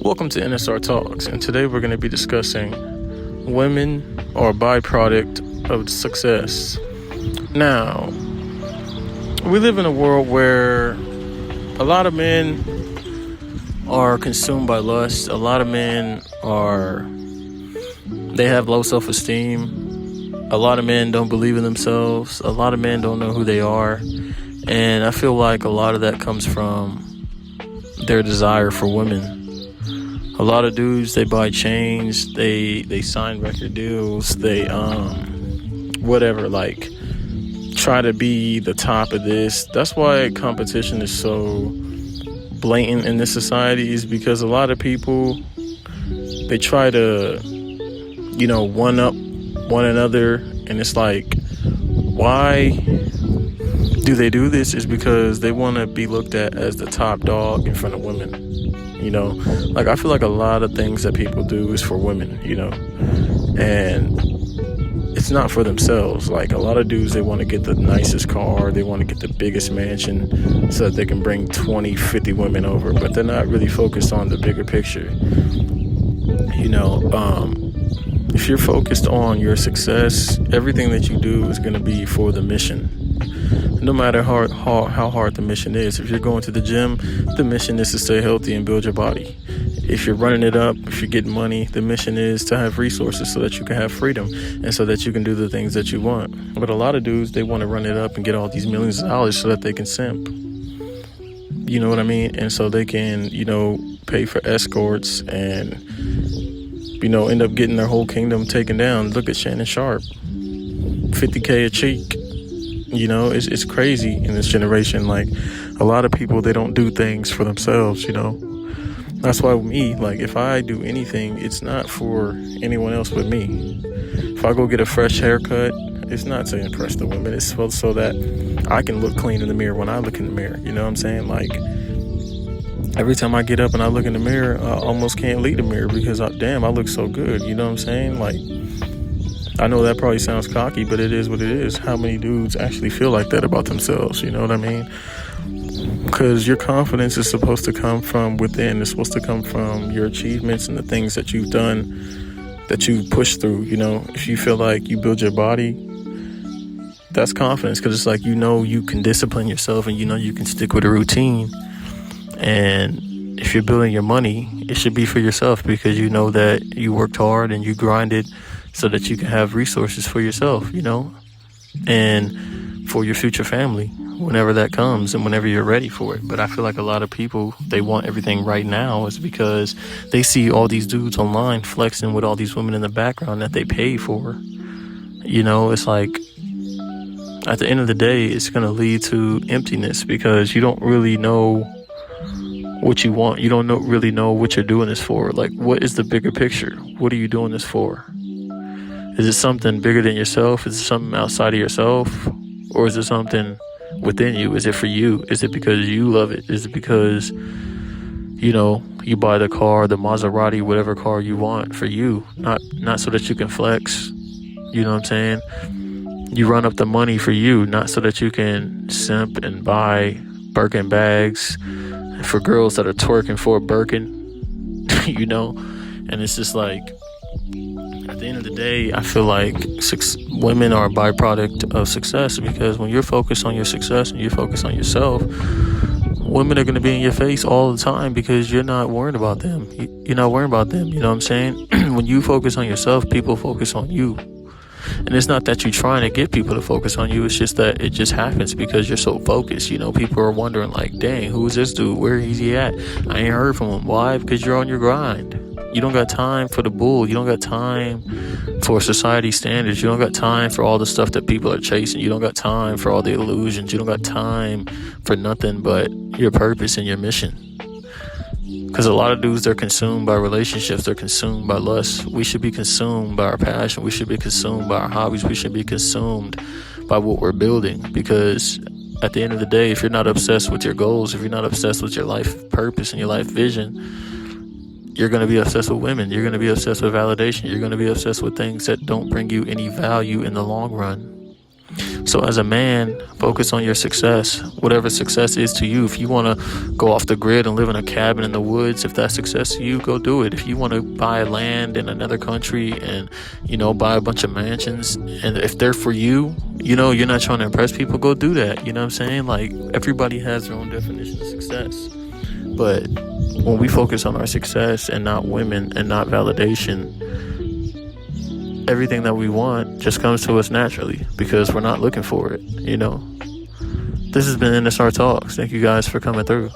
Welcome to Nsr Talks, and today we're going to be discussing women are a byproduct of success. Now, we live in a world where a lot of men are consumed by lust. A lot of men they have low self-esteem. A lot of men don't believe in themselves. A lot of men don't know who they are. And I feel like a lot of that comes from their desire for women. A lot of dudes, they buy chains, they sign record deals, they try to be the top of this. That's why competition is so blatant in this society, is because a lot of people, they try to one up one another, and it's like, why do they do this? Is because they want to be looked at as the top dog in front of women. I feel like a lot of things that people do is for women, and it's not for themselves. Like, a lot of dudes, they want to get the nicest car, they want to get the biggest mansion so that they can bring 20, 50 women over, but they're not really focused on the bigger picture. If you're focused on your success, everything that you do is going to be for the mission. No matter how hard the mission is. If you're going to the gym, the mission is to stay healthy and build your body. If you're running it up, if you're getting money, the mission is to have resources so that you can have freedom and so that you can do the things that you want. But a lot of dudes, they want to run it up and get all these millions of dollars so that they can simp. You know what I mean? And so they can, pay for escorts and, end up getting their whole kingdom taken down. Look at Shannon Sharp. $50K a cheek. It's crazy in this generation. Like, a lot of people, they don't do things for themselves, That's why with me, if I do anything, it's not for anyone else but me. If I go get a fresh haircut, it's not to impress the women. It's so that I can look clean in the mirror when I look in the mirror. You know what I'm saying? Every time I get up and I look in the mirror, I almost can't leave the mirror because, I look so good. You know what I'm saying? I know that probably sounds cocky, but it is what it is. How many dudes actually feel like that about themselves? You know what I mean? Because your confidence is supposed to come from within. It's supposed to come from your achievements and the things that you've done, that you've pushed through. If you feel like you build your body, that's confidence, because it's like, you can discipline yourself and you can stick with a routine. And if you're building your money, it should be for yourself, because you know that you worked hard and you grinded so that you can have resources for yourself, and for your future family whenever that comes and whenever you're ready for it. But I feel like a lot of people, they want everything right now, is because they see all these dudes online flexing with all these women in the background that they pay for. It's like, at the end of the day, it's going to lead to emptiness, because you don't really know what you want. You don't really know what you're doing this for. What is the bigger picture? What are you doing this for? Is it something bigger than yourself? Is it something outside of yourself? Or is it something within you? Is it for you? Is it because you love it? Is it because, you buy the car, the Maserati, whatever car you want for you, not so that you can flex? You know what I'm saying? You run up the money for you, not so that you can simp and buy Birkin bags for girls that are twerking for a Birkin, And it's just like, at the end of the day, I feel like women are a byproduct of success, because when you're focused on your success and you focus on yourself, women are going to be in your face all the time, because you're not worried about them. You're not worried about them. You know what I'm saying? When you focus on yourself, people focus on you. And it's not that you're trying to get people to focus on you. It's just that it just happens because you're so focused. People are wondering, dang, who is this dude? Where is he at? I ain't heard from him. Why? Because you're on your grind. You don't got time for the bull. You don't got time for society standards. You don't got time for all the stuff that people are chasing. You don't got time for all the illusions. You don't got time for nothing but your purpose and your mission. Because a lot of dudes, they're consumed by relationships. They're consumed by lust. We should be consumed by our passion. We should be consumed by our hobbies. We should be consumed by what we're building. Because at the end of the day, if you're not obsessed with your goals, if you're not obsessed with your life purpose and your life vision, you're going to be obsessed with women. You're going to be obsessed with validation. You're going to be obsessed with things that don't bring you any value in the long run. So as a man, focus on your success, whatever success is to you. If you want to go off the grid and live in a cabin in the woods, if that's success to you, go do it. If you want to buy land in another country and, buy a bunch of mansions, and if they're for you, you're not trying to impress people, go do that. You know what I'm saying? Like, everybody has their own definition of success. But when we focus on our success and not women and not validation, everything that we want just comes to us naturally because we're not looking for it. This has been Nsr Talks. Thank you guys for coming through.